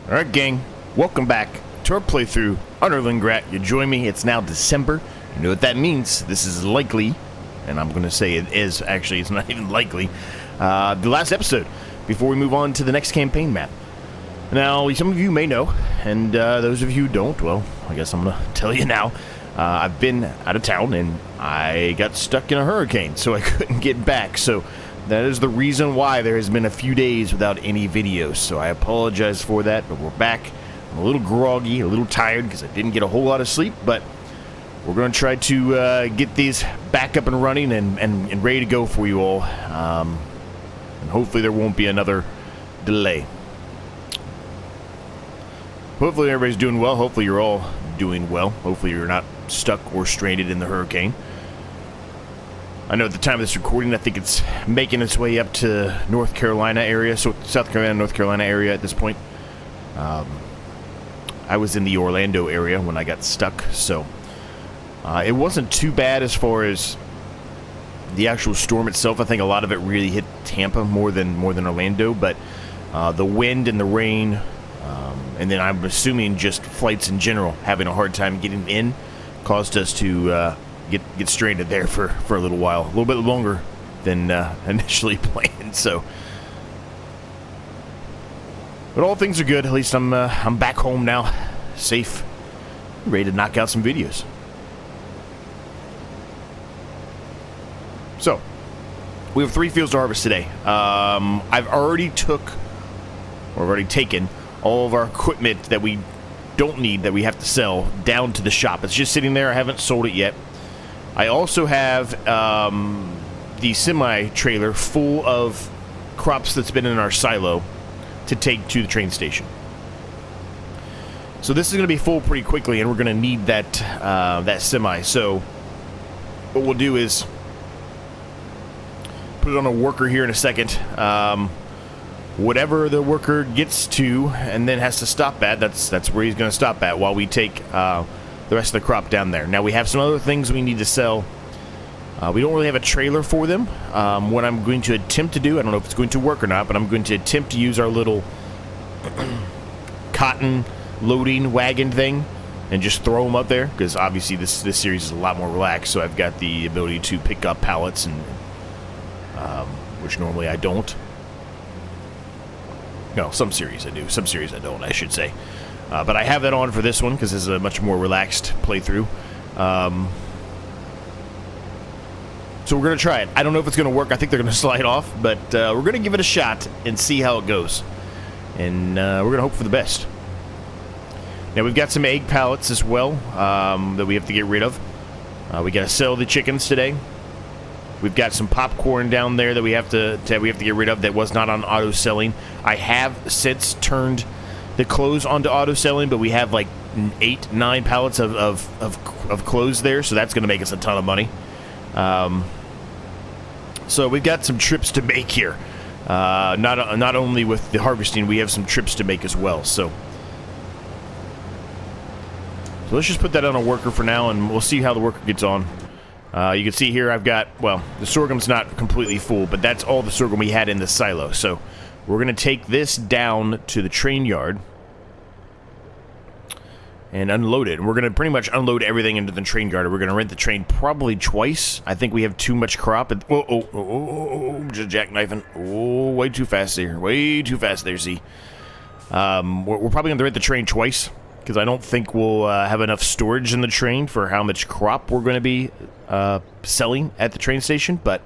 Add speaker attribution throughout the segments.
Speaker 1: Alright gang, welcome back to our playthrough on Erlengrat. You join me, it's now December. You know what that means. This is likely, and I'm going to say it is, actually, it's not even likely, the last episode before we move on to the next campaign map. Now, some of you may know, and those of you who don't, well, I guess I'm going to tell you now. I've been out of town, and I got stuck in a hurricane, so I couldn't get back, so that is the reason why there has been a few days without any videos, so I apologize for that, but we're back. I'm a little groggy, a little tired, because I didn't get a whole lot of sleep, but we're going to try to get these back up and running and ready to go for you all, and hopefully there won't be another delay. Hopefully everybody's doing well. Hopefully you're all doing well. Hopefully you're not stuck or stranded in the hurricane. I know at the time of this recording, I think it's making its way up to North Carolina area, so South Carolina, North Carolina area at this point. I was in the Orlando area when I got stuck, so it wasn't too bad as far as the actual storm itself. I think a lot of it really hit Tampa more than Orlando, but the wind and the rain, and then I'm assuming just flights in general having a hard time getting in, caused us to get stranded there for a little while, a little bit longer than initially planned. So, but all things are good. At least I'm back home now, safe, ready to knock out some videos. So, we have 3 fields to harvest today. I've already taken all of our equipment that we don't need, that we have to sell, down to the shop. It's just sitting there. I haven't sold it yet. I also have the semi-trailer full of crops that's been in our silo to take to the train station. So this is going to be full pretty quickly, and we're going to need that that semi. So what we'll do is put it on a worker here in a second. Whatever the worker gets to and then has to stop at, that's where he's going to stop at while we take the rest of the crop down there. Now we have some other things we need to sell. We don't really have a trailer for them. What I'm going to attempt to do, I don't know if it's going to work or not, but I'm going to attempt to use our little cotton loading wagon thing and just throw them up there, because obviously this series is a lot more relaxed, so I've got the ability to pick up pallets, and which normally I don't. No, some series I do, some series I don't, I should say. But I have that on for this one because this is a much more relaxed playthrough. So we're going to try it. I don't know if it's going to work. I think they're going to slide off, but we're going to give it a shot and see how it goes. And we're going to hope for the best. Now we've got some egg pallets as well that we have to get rid of. We got to sell the chickens today. We've got some popcorn down there that we have to get rid of that was not on auto selling. I have since turned the clothes onto auto selling, but we have like 8-9 pallets of clothes there, so that's going to make us a ton of money. So we've got some trips to make here. Not only with the harvesting, we have some trips to make as well. So let's just put that on a worker for now, and we'll see how the worker gets on. You can see here I've got, well, the sorghum's not completely full, but that's all the sorghum we had in the silo. So we're going to take this down to the train yard and unload it. And we're going to pretty much unload everything into the train yard. We're going to rent the train probably twice. I think we have too much crop. Just jackknifing. Oh, way too fast there. Way too fast there, Z. We're probably going to rent the train twice, because I don't think we'll have enough storage in the train for how much crop we're going to be selling at the train station, but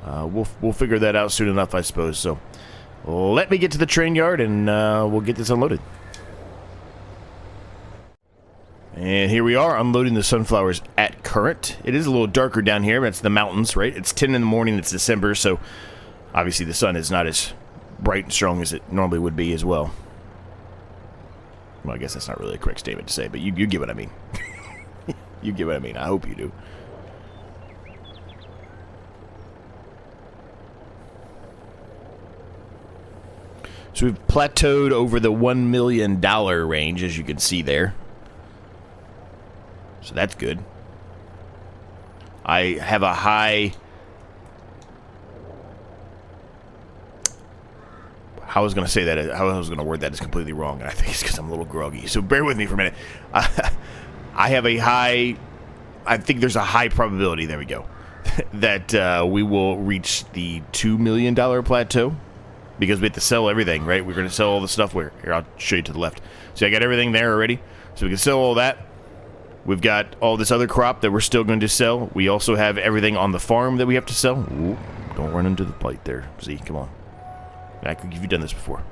Speaker 1: we'll figure that out soon enough, I suppose. So let me get to the train yard, and we'll get this unloaded. And here we are, unloading the sunflowers at current. It is a little darker down here, but it's the mountains, right? It's 10 in the morning, it's December, so obviously the sun is not as bright and strong as it normally would be as well. Well, I guess that's not really a correct statement to say, but you get what I mean. You get what I mean. I hope you do. So we've plateaued over the $1 million range, as you can see there. So that's good. I have a high how I was going to say that, how I was going to word that is completely wrong. And I think it's because I'm a little groggy. So bear with me for a minute. I have a high, I think there's a high probability, there we go, that we will reach the $2 million plateau because we have to sell everything, right? We're going to sell all the stuff where, here, I'll show you to the left. So I got everything there already. So we can sell all that. We've got all this other crop that we're still going to sell. We also have everything on the farm that we have to sell. Ooh, don't run into the plate there. See, come on. You've done this before.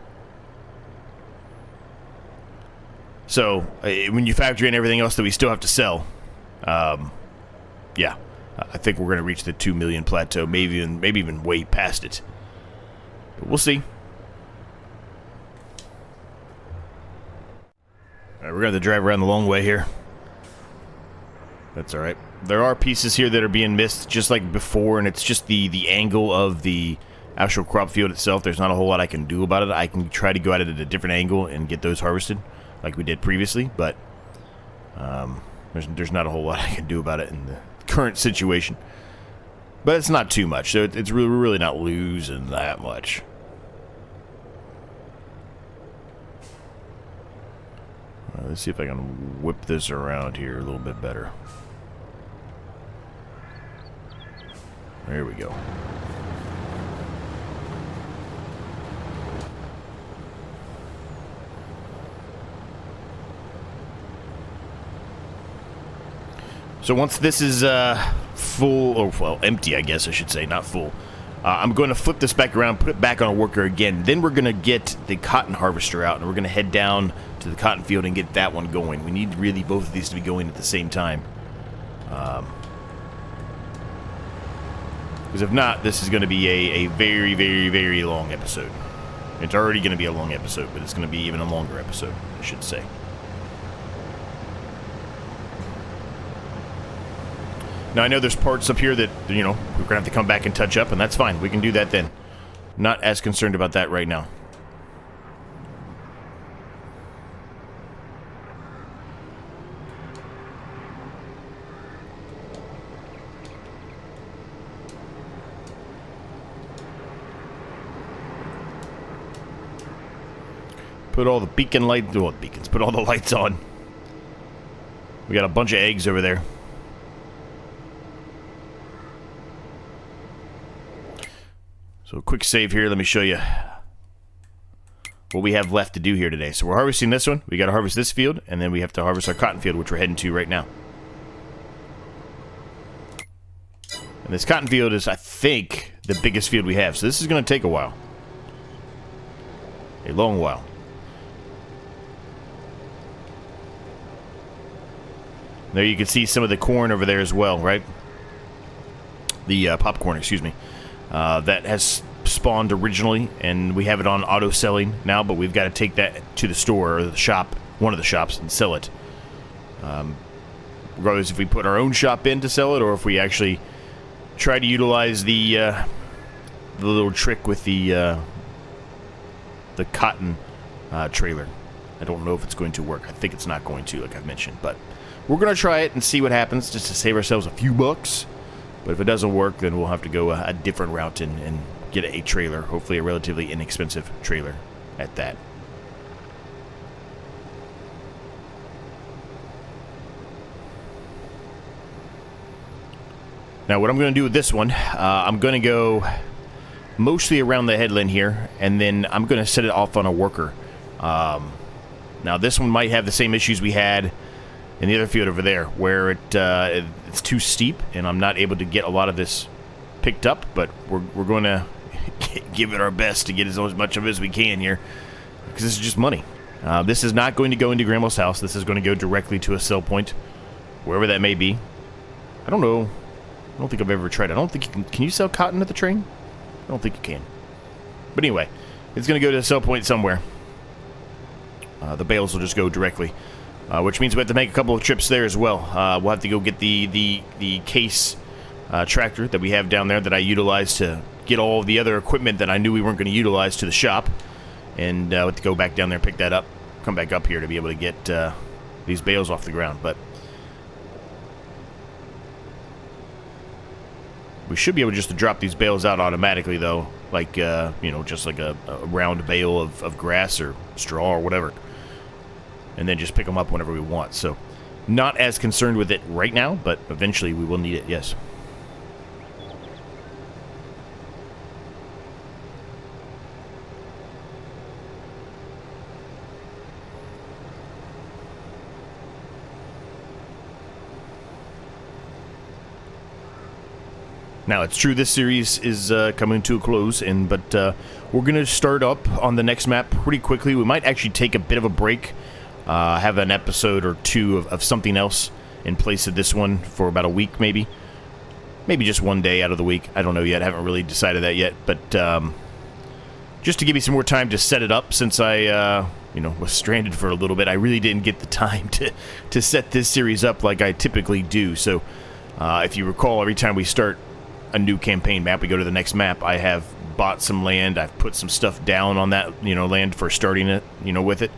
Speaker 1: So, when you factor in everything else that we still have to sell, yeah, I think we're going to reach the 2 million plateau, maybe even way past it. But we'll see. All right, we're going to have to drive around the long way here. That's all right. There are pieces here that are being missed just like before, and it's just the angle of the actual crop field itself. There's not a whole lot I can do about it. I can try to go at it at a different angle and get those harvested like we did previously, but there's not a whole lot I can do about it in the current situation. But it's not too much, so it's really not losing that much. Let's see if I can whip this around here a little bit better. There we go. So once this is full, or well, empty, I guess I should say, not full, I'm going to flip this back around, put it back on a worker again. Then we're going to get the cotton harvester out, and we're going to head down to the cotton field and get that one going. We need really both of these to be going at the same time. Because if not, this is going to be a very, very, very long episode. It's already going to be a long episode, but it's going to be even a longer episode, I should say. Now, I know there's parts up here that, you know, we're going to have to come back and touch up, and that's fine. We can do that then. Not as concerned about that right now. Put all the beacon lights, well, beacons, put all the lights on. We got a bunch of eggs over there. So a quick save here. Let me show you what we have left to do here today. So we're harvesting this one. We got to harvest this field, and then we have to harvest our cotton field, which we're heading to right now. And this cotton field is, I think, the biggest field we have. So this is going to take a while. A long while. There you can see some of the corn over there as well, right? The popcorn, excuse me. That has spawned originally, and we have it on auto selling now, but we've got to take that to the store or the shop, one of the shops, and sell it. Regardless if we put our own shop in to sell it, or if we actually try to utilize the little trick with the cotton trailer. I don't know if it's going to work. I think it's not going to, like I've mentioned, but we're going to try it and see what happens just to save ourselves a few bucks. But if it doesn't work, then we'll have to go a different route and get a trailer. Hopefully a relatively inexpensive trailer at that. Now what I'm going to do with this one, I'm going to go mostly around the headland here, and then I'm going to set it off on a worker. Now this one might have the same issues we had in the other field over there, where it's too steep, and I'm not able to get a lot of this picked up, but we're going to give it our best to get as much of it as we can here, because this is just money. This is not going to go into Grandma's house. This is going to go directly to a sell point, wherever that may be. I don't know. I don't think I've ever tried. I don't think you can you sell cotton at the train? I don't think you can. But anyway, it's going to go to a sell point somewhere. The bales will just go directly. Which means we have to make a couple of trips there as well. We'll have to go get the case tractor that we have down there that I utilize to get all of the other equipment that I knew we weren't going to utilize to the shop. And we'll have to go back down there and pick that up. Come back up here to be able to get these bales off the ground. But We should be able just to drop these bales out automatically, though, like, you know, just like a round bale of grass or straw or whatever, and then just pick them up whenever we want. So, not as concerned with it right now, but eventually we will need it, yes. Now, it's true this series is coming to a close, but we're going to start up on the next map pretty quickly. We might actually take a bit of a break, have an episode or two of something else in place of this one for about a week, maybe. Maybe just one day out of the week. I don't know yet. I haven't really decided that yet. But just to give me some more time to set it up, since I you know, was stranded for a little bit, I really didn't get the time to set this series up like I typically do. So if you recall, every time we start a new campaign map, we go to the next map, I have bought some land, I've put some stuff down on that, you know, land for starting it, you know, with it,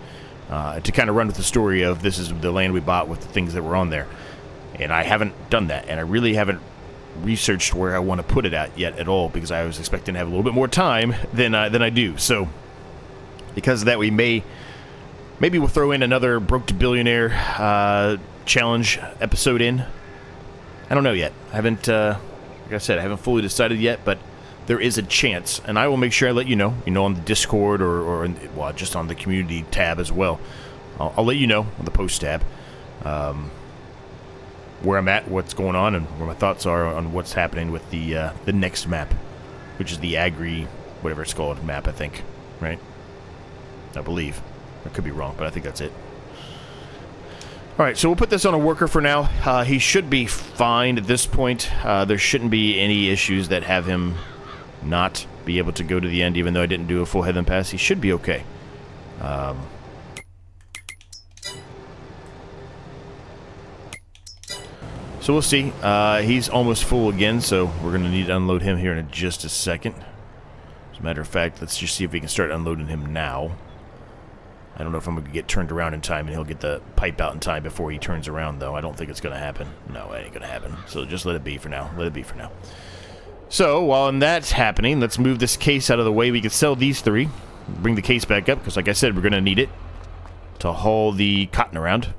Speaker 1: to kind of run with the story of this is the land we bought with the things that were on there. And I haven't done that, and I really haven't researched where I want to put it at all, because I was expecting to have a little bit more time than I do. So because of that, maybe we'll throw in another Broke to Billionaire challenge episode in. I don't know yet. I haven't like I said, I haven't fully decided yet, but there is a chance, and I will make sure I let you know on the Discord or well, just on the community tab as well. I'll let you know on the post tab where I'm at, what's going on, and where my thoughts are on what's happening with the next map, which is the Agri, whatever it's called, map, I think, right? I believe. I could be wrong, but I think that's it. Alright, so we'll put this on a worker for now. He should be fine at this point. There shouldn't be any issues that have him not be able to go to the end, even though I didn't do a full headland pass. He should be okay. So we'll see. He's almost full again, so we're going to need to unload him here in just a second. As a matter of fact, let's just see if we can start unloading him now. I don't know if I'm going to get turned around in time and he'll get the pipe out in time before he turns around, though. I don't think it's going to happen. No, it ain't going to happen. So just let it be for now. Let it be for now. So, while that's happening, let's move this case out of the way. We can sell these three. Bring the case back up, because like I said, we're going to need it to haul the cotton around.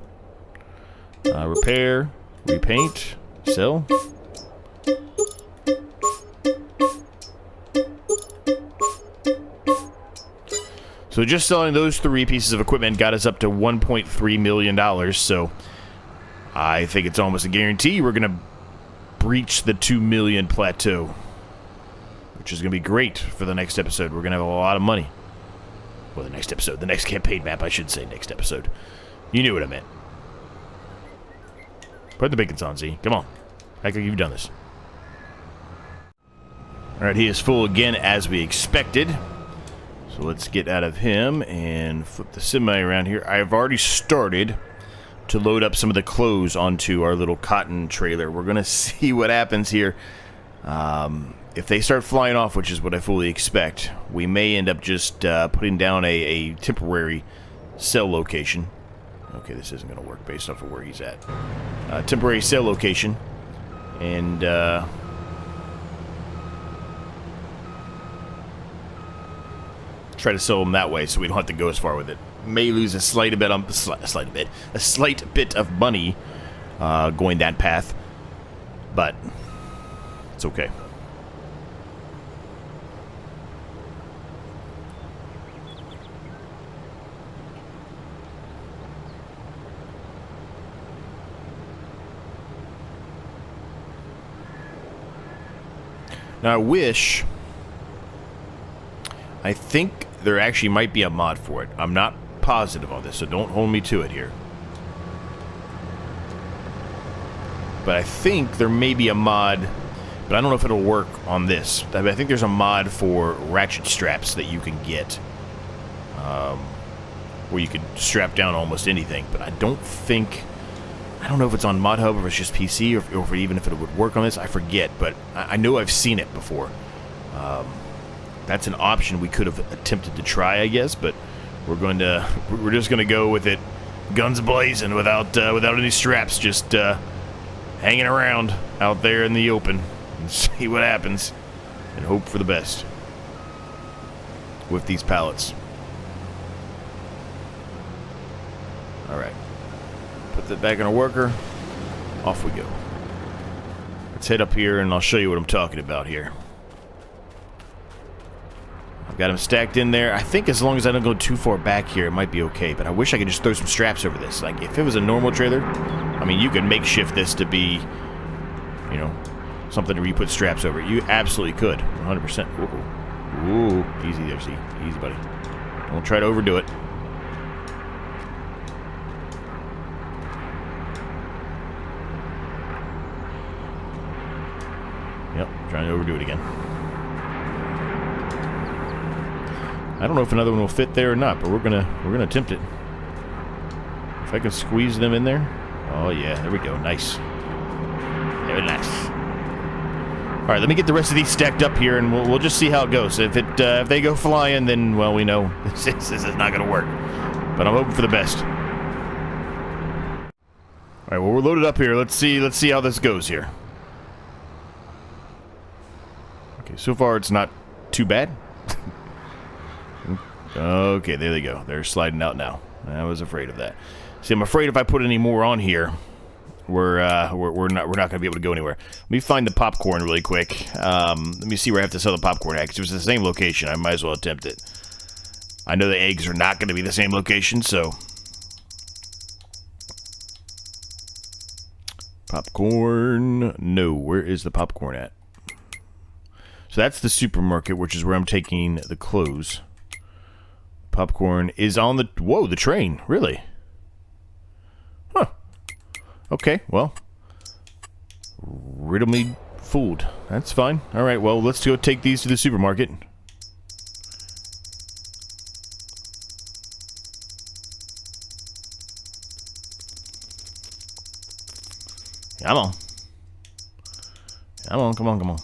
Speaker 1: Repair, repaint, sell. So just selling those three pieces of equipment got us up to $1.3 million, so I think it's almost a guarantee we're going to breach the 2 million plateau, which is going to be great for the next episode. We're going to have a lot of money. Well, the next episode. The next campaign map, I should say, next episode. You knew what I meant. Put the bacons on, Z. Come on. Act like you've done this. Alright, he is full again, as we expected. So let's get out of him and flip the semi around here. I've already started to load up some of the clothes onto our little cotton trailer. We're going to see what happens here. If they start flying off, which is what I fully expect, we may end up just putting down a temporary sell location. Okay, this isn't going to work based off of where he's at. Temporary sell location. And try to sell them that way, so we don't have to go as far with it. May lose a slight bit of money going that path, but it's okay. Now I think there actually might be a mod for it. I'm not positive on this, so don't hold me to it here. But I think there may be a mod, but I don't know if it'll work on this. I think there's a mod for ratchet straps that you can get, where you can strap down almost anything. But I don't know if it's on Mod Hub or if it's just PC, or even if it would work on this. I forget, but I know I've seen it before. That's an option we could have attempted to try, I guess, but we're just gonna go with it, guns blazing, without any straps, just hanging around out there in the open. and see what happens and hope for the best with these pallets. Alright. Put that back in our worker. Off we go. Let's head up here and I'll show you what I'm talking about here. I've got them stacked in there. I think as long as I don't go too far back here, it might be okay. But I wish I could just throw some straps over this. Like, if it was a normal trailer, I mean, you could makeshift this to be, you know, something where you put straps over it. You absolutely could. 100%. Ooh. Easy there, see? Easy, buddy. Don't try to overdo it. Yep, trying to overdo it again. I don't know if another one will fit there or not, but we're gonna attempt it. If I can squeeze them in there. Oh yeah, there we go. Nice. Very nice. All right, let me get the rest of these stacked up here, and we'll just see how it goes. If they go flying, then well, we know this is not gonna work. But I'm hoping for the best. All right, well, we're loaded up here. Let's see how this goes here. Okay, so far it's not too bad. Okay, there they go. They're sliding out now. I was afraid of that. See, I'm afraid if I put any more on here, we're not going to be able to go anywhere. Let me find the popcorn really quick. Let me see where I have to sell the popcorn at, because it was the same location. I might as well attempt it. I know the eggs are not going to be the same location, so popcorn. No, where is the popcorn at? So that's the supermarket, which is where I'm taking the clothes. Popcorn is on the... Whoa, the train. Really? Huh. Okay, well. Riddle me fooled. That's fine. Alright, well, let's go take these to the supermarket. Come on. Come on, come on, come on.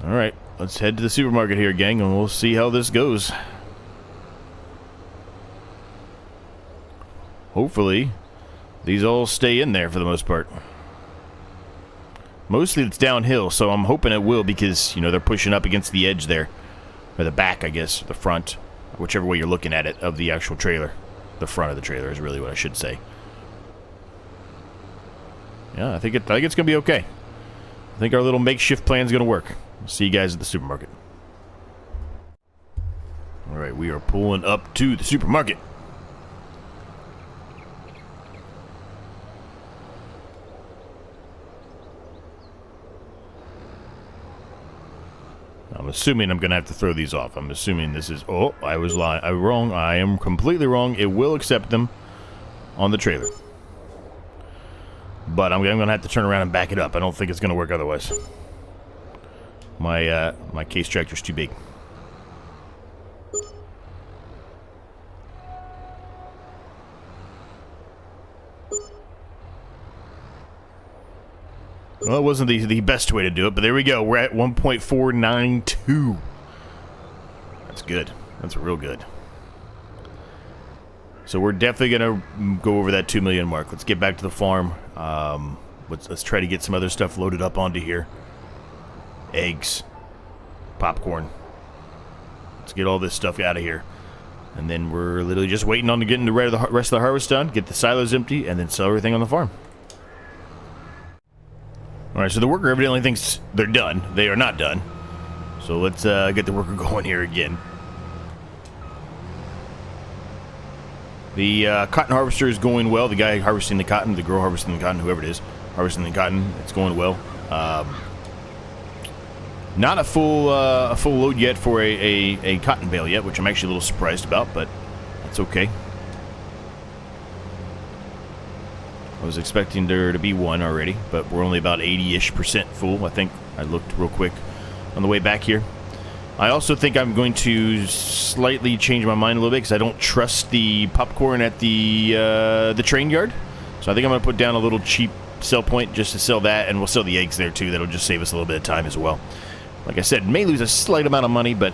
Speaker 1: Alright, let's head to the supermarket here, gang, and we'll see how this goes. Hopefully, these all stay in there for the most part. Mostly it's downhill, so I'm hoping it will because, you know, they're pushing up against the edge there. Or the back, I guess, the front. Whichever way you're looking at it, of the actual trailer. The front of the trailer is really what I should say. Yeah, I think it's going to be okay. I think our little makeshift plan is going to work. See you guys at the supermarket. Alright, we are pulling up to the supermarket. I'm assuming I'm going to have to throw these off. I'm assuming this is... Oh, I was lying. I'm wrong. I am completely wrong. It will accept them on the trailer. But I'm going to have to turn around and back it up. I don't think it's going to work otherwise. My case tractor's too big. Well, it wasn't the best way to do it, but there we go. We're at 1.492. That's good. That's real good. So we're definitely going to go over that 2 million mark. Let's get back to the farm. Let's try to get some other stuff loaded up onto here. Eggs. Popcorn. Let's get all this stuff out of here. And then we're literally just waiting on getting the rest of the harvest done, get the silos empty, and then sell everything on the farm. Alright, so the worker evidently thinks they're done. They are not done. So let's get the worker going here again. The cotton harvester is going well. The guy harvesting the cotton, the girl harvesting the cotton, whoever it is, harvesting the cotton, it's going well. Not a full load yet for a cotton bale yet, which I'm actually a little surprised about, but that's okay. I was expecting there to be one already, but we're only about 80-ish% full. I think I looked real quick on the way back here. I also think I'm going to slightly change my mind a little bit because I don't trust the popcorn at the train yard. So I think I'm going to put down a little cheap sell point just to sell that, and we'll sell the eggs there too. That'll just save us a little bit of time as well. Like I said, may lose a slight amount of money, but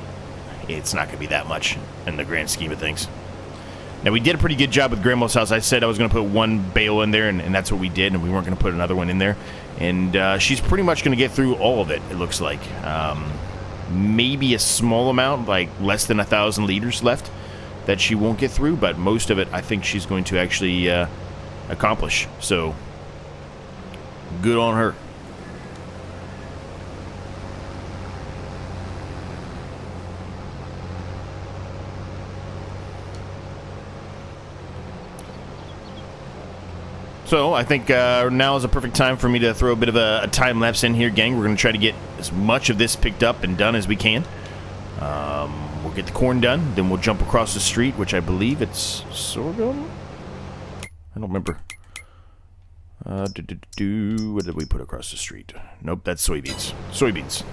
Speaker 1: it's not going to be that much in the grand scheme of things. Now, we did a pretty good job with Grandma's house. I said I was going to put one bale in there, and that's what we did, and we weren't going to put another one in there. And she's pretty much going to get through all of it looks like. Maybe a small amount, like less than 1,000 liters left that she won't get through, but most of it I think she's going to actually accomplish. So, good on her. So, I think now is a perfect time for me to throw a bit of a time lapse in here, gang. We're going to try to get as much of this picked up and done as we can. We'll get the corn done, then we'll jump across the street, which I believe it's sorghum? I don't remember. What did we put across the street? Nope, that's soybeans. Soybeans.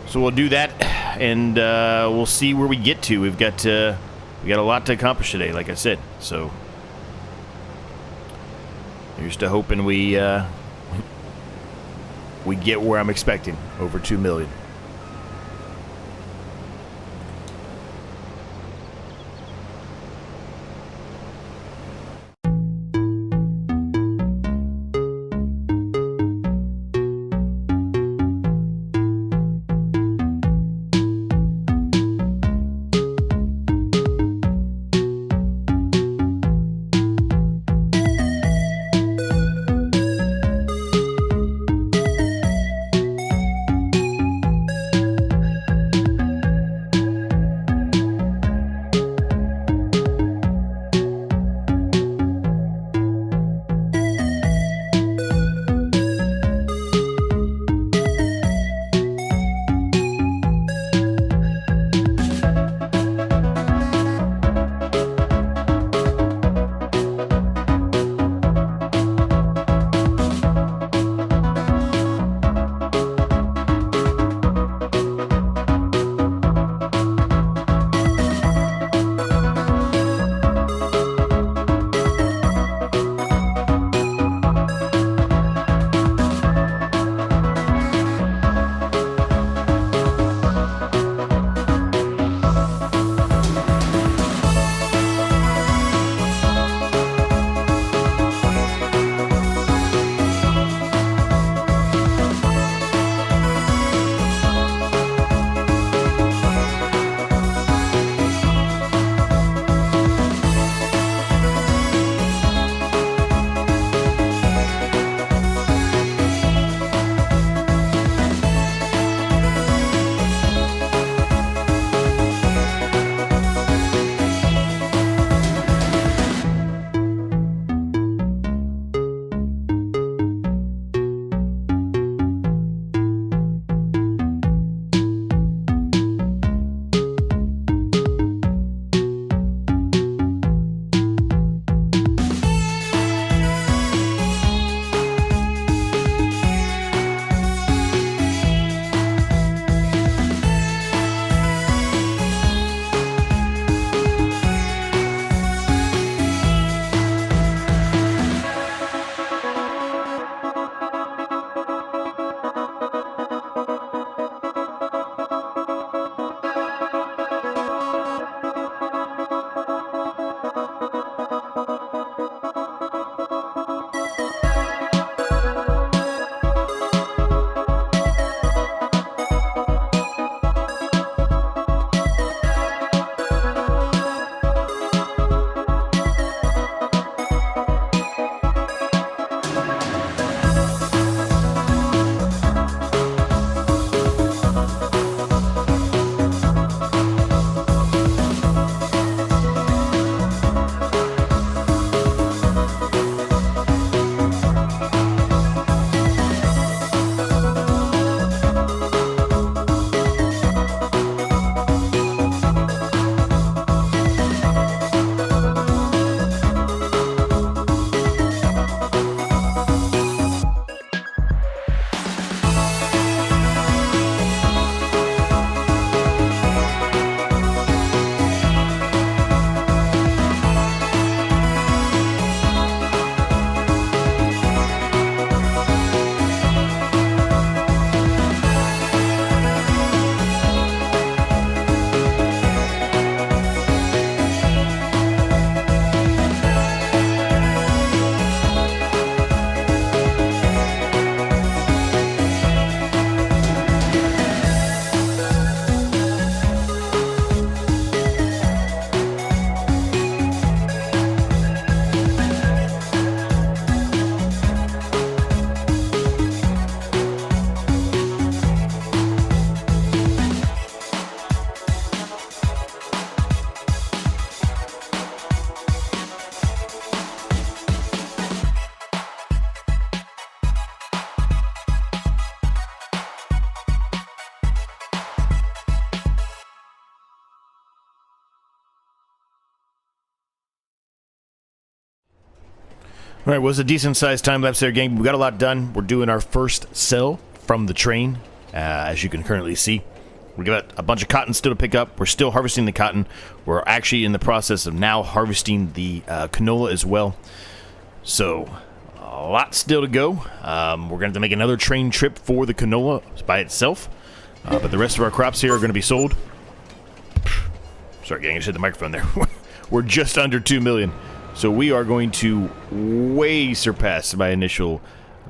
Speaker 1: So we'll do that, and we'll see where we get to. We got a lot to accomplish today, like I said. So here's to hoping we get where I'm expecting, over 2 million. All right, was a decent-sized time-lapse there, gang. We got a lot done. We're doing our first sell from the train, as you can currently see. We got a bunch of cotton still to pick up. We're still harvesting the cotton. We're actually in the process of now harvesting the canola as well. So, a lot still to go. We're going to have to make another train trip for the canola by itself. But the rest of our crops here are going to be sold. Sorry, gang, I just hit the microphone there. We're just under 2 million. So we are going to way surpass my initial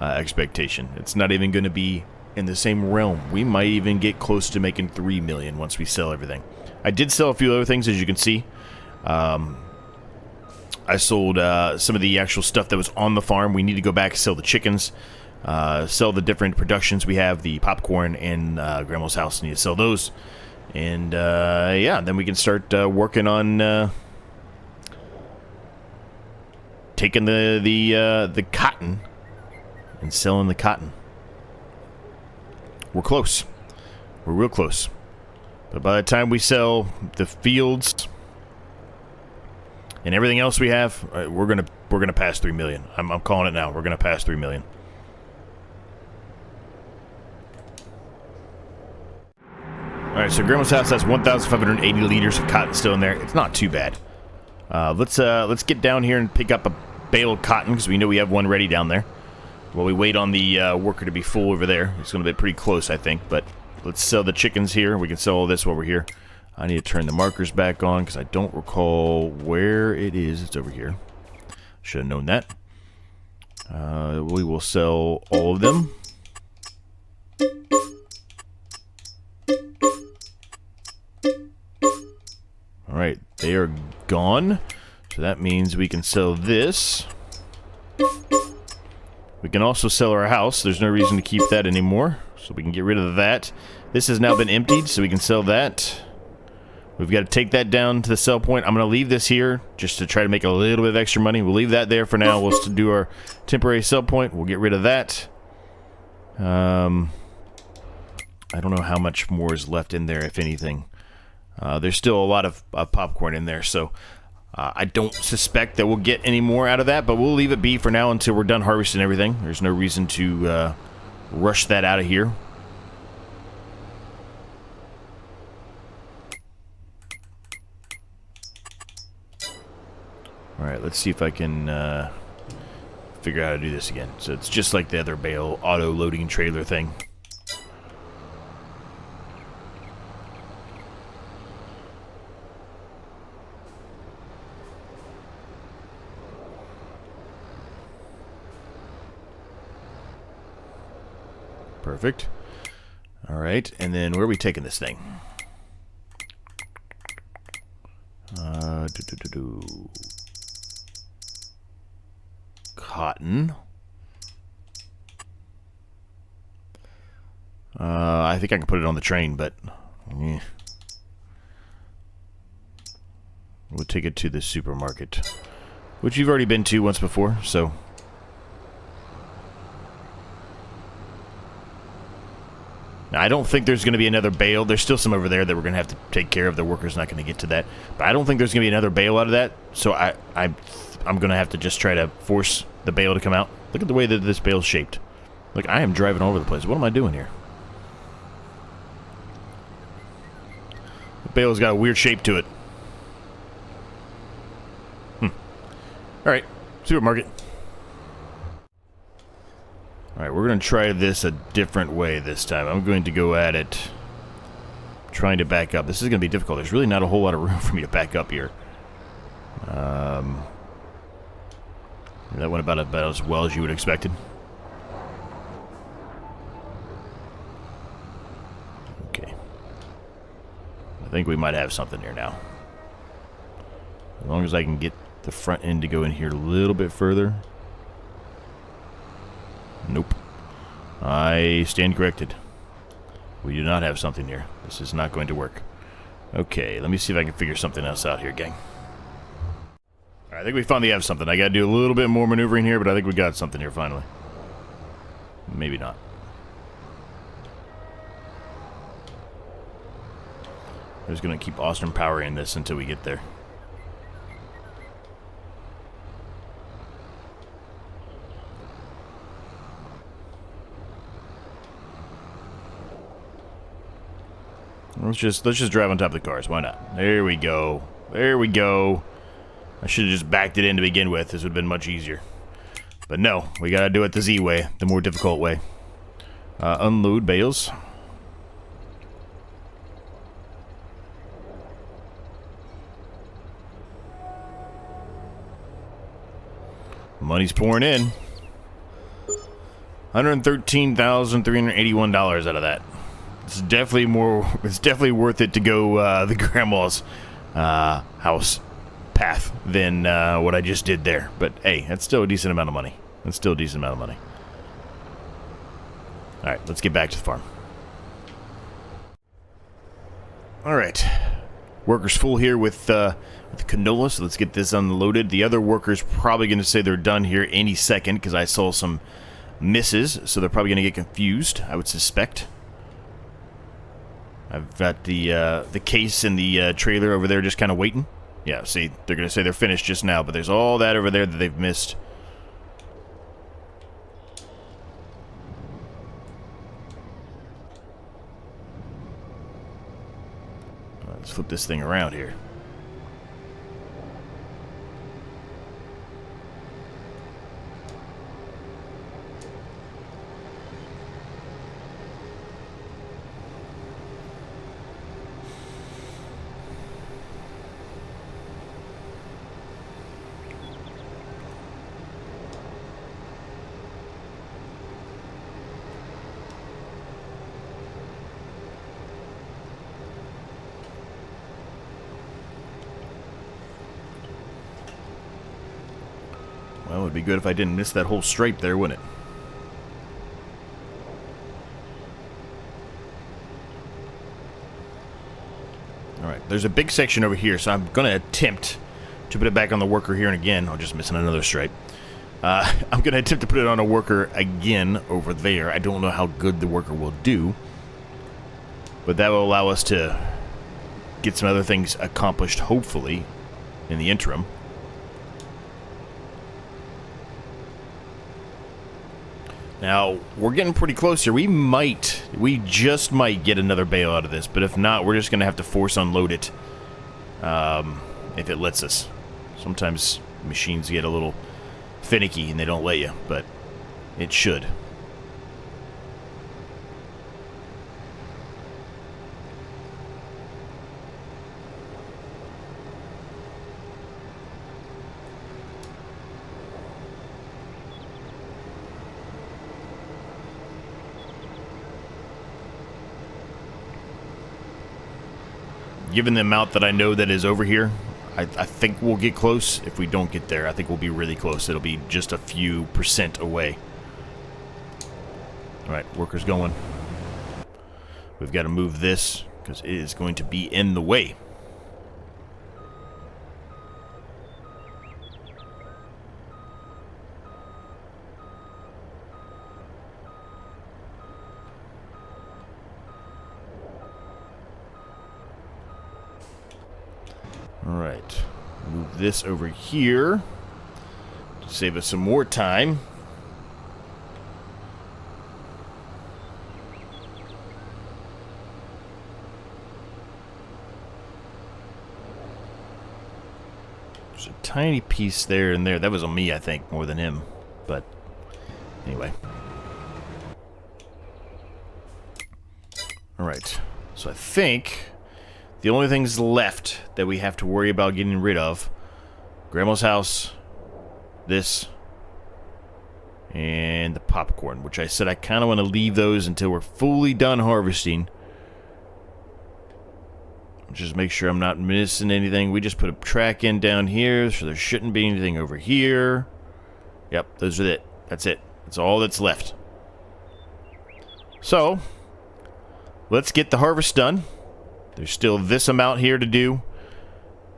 Speaker 1: expectation. It's not even going to be in the same realm. We might even get close to making 3 million once we sell everything. I did sell a few other things, as you can see. I sold some of the actual stuff that was on the farm. We need to go back and sell the chickens, sell the different productions we have, the popcorn and Grandma's house. Need to sell those. And yeah, then we can start working on taking the cotton and selling the cotton. We're close. We're real close. But by the time we sell the fields and everything else we have, we're gonna pass 3 million. I'm calling it now. We're gonna pass 3 million. All right, so Grandma's house has 1,580 liters of cotton still in there. It's not too bad. Let's get down here and pick up a bale of cotton, because we know we have one ready down there. While we wait on the worker to be full over there. It's going to be pretty close, I think. But let's sell the chickens here. We can sell all this while we're here. I need to turn the markers back on, because I don't recall where it is. It's over here. Should have known that. We will sell all of them. Alright, they are gone. So that means we can sell this. We can also sell our house. There's no reason to keep that anymore. So we can get rid of that. This has now been emptied, so we can sell that. We've got to take that down to the sell point. I'm going to leave this here just to try to make a little bit of extra money. We'll leave that there for now. We'll do our temporary sell point. We'll get rid of that. I don't know how much more is left in there, if anything. There's still a lot of popcorn in there, so I don't suspect that we'll get any more out of that, but we'll leave it be for now until we're done harvesting everything. There's no reason to rush that out of here. Alright, let's see if I can figure out how to do this again. So it's just like the other bale auto-loading trailer thing. Perfect. Alright, and then where are we taking this thing? Cotton. I think I can put it on the train, but we'll take it to the supermarket, which you've already been to once before, so now, I don't think there's going to be another bale. There's still some over there that we're going to have to take care of. The worker's not going to get to that. But I don't think there's going to be another bale out of that. So I'm going to have to just try to force the bale to come out. Look at the way that this bale's shaped. Look, I am driving all over the place. What am I doing here? The bale's got a weird shape to it. Alright, supermarket. Alright, we're going to try this a different way this time. I'm going to go at it trying to back up. This is going to be difficult. There's really not a whole lot of room for me to back up here. That went about as well as you would have expected. Okay. I think we might have something here now. As long as I can get the front end to go in here a little bit further. Nope. I stand corrected. We do not have something here. This is not going to work. Okay, let me see if I can figure something else out here, gang. Alright, I think we finally have something. I gotta do a little bit more maneuvering here, but I think we got something here finally. Maybe not. I'm just gonna keep Austin powering this until we get there. Let's just drive on top of the cars. Why not? There we go. There we go. I should have just backed it in to begin with. This would have been much easier. But no, we gotta do it the Z way, the more difficult way. Unload bales. Money's pouring in. $113,381 out of that. It's definitely more. It's definitely worth it to go the grandma's house path than what I just did there. But hey, that's still a decent amount of money. That's still a decent amount of money. All right, let's get back to the farm. All right, workers full here with the canola, so let's get this unloaded. The other workers probably going to say they're done here any second because I saw some misses, so they're probably going to get confused, I would suspect. I've got the case and the trailer over there just kind of waiting. Yeah, see, they're going to say they're finished just now, but there's all that over there that they've missed. Let's flip this thing around here. Well, it would be good if I didn't miss that whole stripe there, wouldn't it? Alright, there's a big section over here, so I'm going to attempt to put it back on the worker here and again. I'm just missing another stripe. I'm going to attempt to put it on a worker again over there. I don't know how good the worker will do, but that will allow us to get some other things accomplished, hopefully, in the interim. Now, we're getting pretty close here. We just might get another bale out of this, but if not, we're just going to have to force unload it if it lets us. Sometimes machines get a little finicky and they don't let you, but it should. Given the amount that I know that is over here, I think we'll get close. If we don't get there, I think we'll be really close. It'll be just a few % away. Alright, workers going. We've got to move this because it is going to be in the way. Alright, move this over here to save us some more time. There's a tiny piece there and there. That was on me, I think, more than him. But anyway. Alright, so I think the only things left that we have to worry about getting rid of, Grandma's house, this, and the popcorn, which I said I kind of want to leave those until we're fully done harvesting. Just make sure I'm not missing anything. We just put a track in down here, so there shouldn't be anything over here. Yep, those are it. That's it. That's all that's left. So, let's get the harvest done. There's still this amount here to do,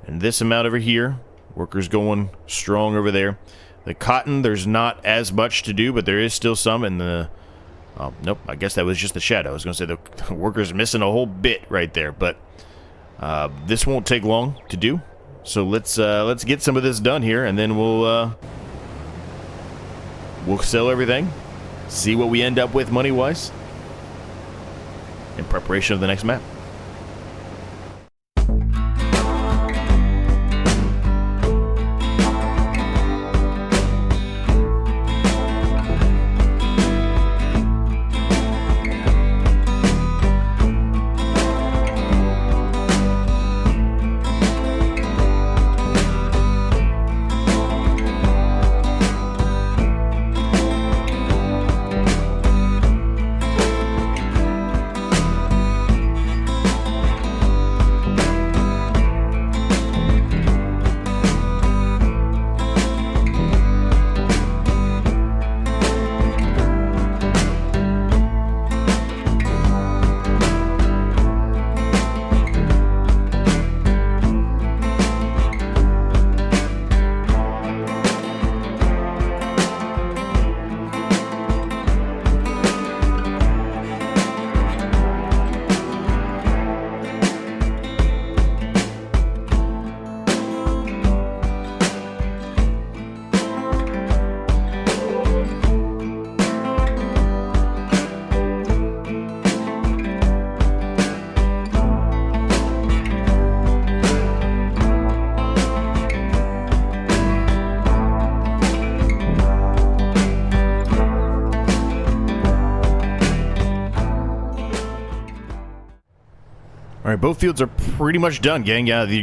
Speaker 1: and this amount over here. Workers going strong over there. The cotton, there's not as much to do, but there is still some in the... Oh, nope, I guess that was just the shadow. I was going to say the worker's missing a whole bit right there, but this won't take long to do. So let's get some of this done here, and then we'll sell everything, see what we end up with money-wise, in preparation of the next map. All right, both fields are pretty much done, gang. Yeah, there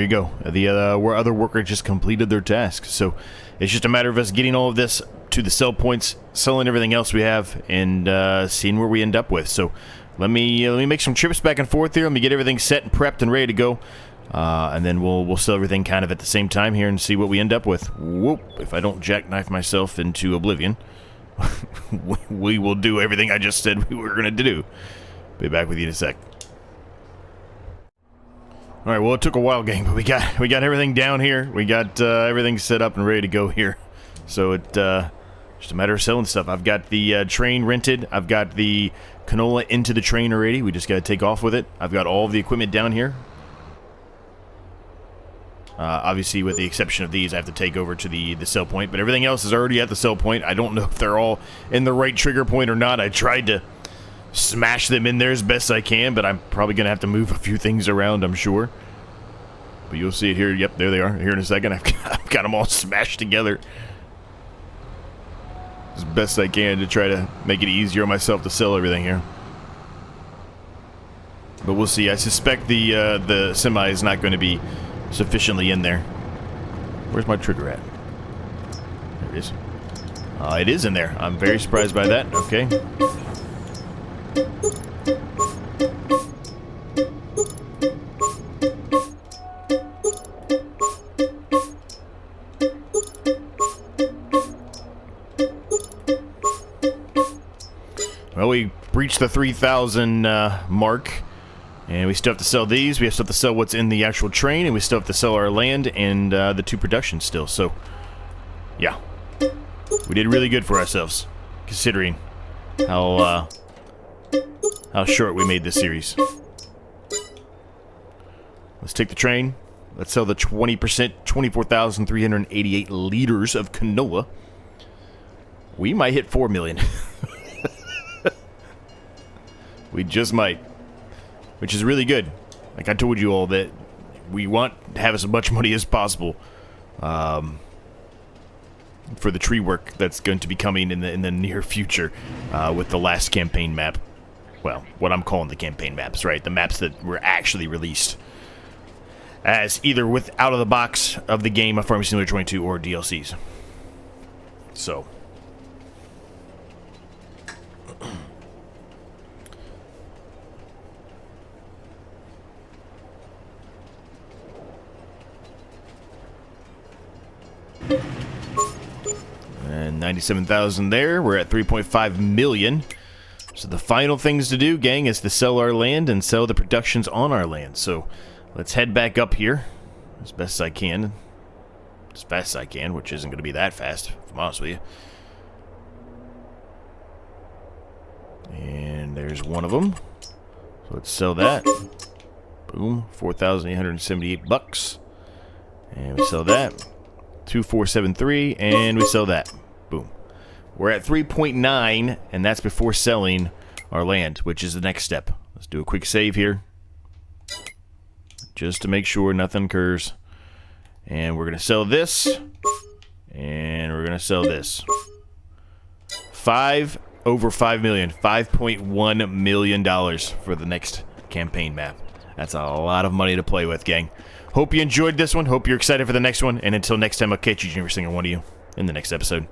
Speaker 1: you go. The other worker just completed their task. So it's just a matter of us getting all of this to the sell points, selling everything else we have, and seeing where we end up with. So let me make some trips back and forth here. Let me get everything set and prepped and ready to go, and then we'll sell everything kind of at the same time here and see what we end up with. Whoop! If I don't jackknife myself into oblivion, we will do everything I just said we were going to do. Be back with you in a sec. All right, well, it took a while, gang, but we got everything down here. We got everything set up and ready to go here. So it just a matter of selling stuff. I've got the train rented. I've got the canola into the train already. We just got to take off with it. I've got all of the equipment down here. Obviously, with the exception of these, I have to take over to the sell point. But everything else is already at the sell point. I don't know if they're all in the right trigger point or not. I tried to smash them in there as best I can, but I'm probably going to have to move a few things around, I'm sure. But you'll see it here. Yep, there they are. Here in a second. I've got them all smashed together as best I can to try to make it easier on myself to sell everything here. But we'll see. I suspect the semi is not going to be sufficiently in there. Where's my trigger at? There it is. It is in there. I'm very surprised by that. Okay. Well, we breached the 3,000 mark, and we still have to sell these. We still have to sell what's in the actual train, and we still have to sell our land and the 2 productions still. So, yeah, we did really good for ourselves, considering how short we made this series. Let's take the train. Let's sell the 20%, 24,388 liters of canola. We might hit 4 million. We just might, which is really good. Like I told you all, that we want to have as much money as possible for the tree work that's going to be coming in the near future with the last campaign map. Well, what I'm calling the campaign maps, right? The maps that were actually released as either out of the box of the game of Farming Simulator 22 or DLCs. So. And 97,000 there. We're at 3.5 million. So the final things to do, gang, is to sell our land and sell the productions on our land. So let's head back up here as best I can. As fast as I can, which isn't going to be that fast, if I'm honest with you. And there's one of them. So let's sell that. Boom, 4,878 bucks. And we sell that. 2,473, and we sell that. Boom. We're at 3.9, and that's before selling our land, which is the next step. Let's do a quick save here, just to make sure nothing occurs. And we're going to sell this, and we're going to sell this. Over 5 million, $5.1 million for the next campaign map. That's a lot of money to play with, gang. Hope you enjoyed this one. Hope you're excited for the next one. And until next time, I'll catch each and every single one of you in the next episode.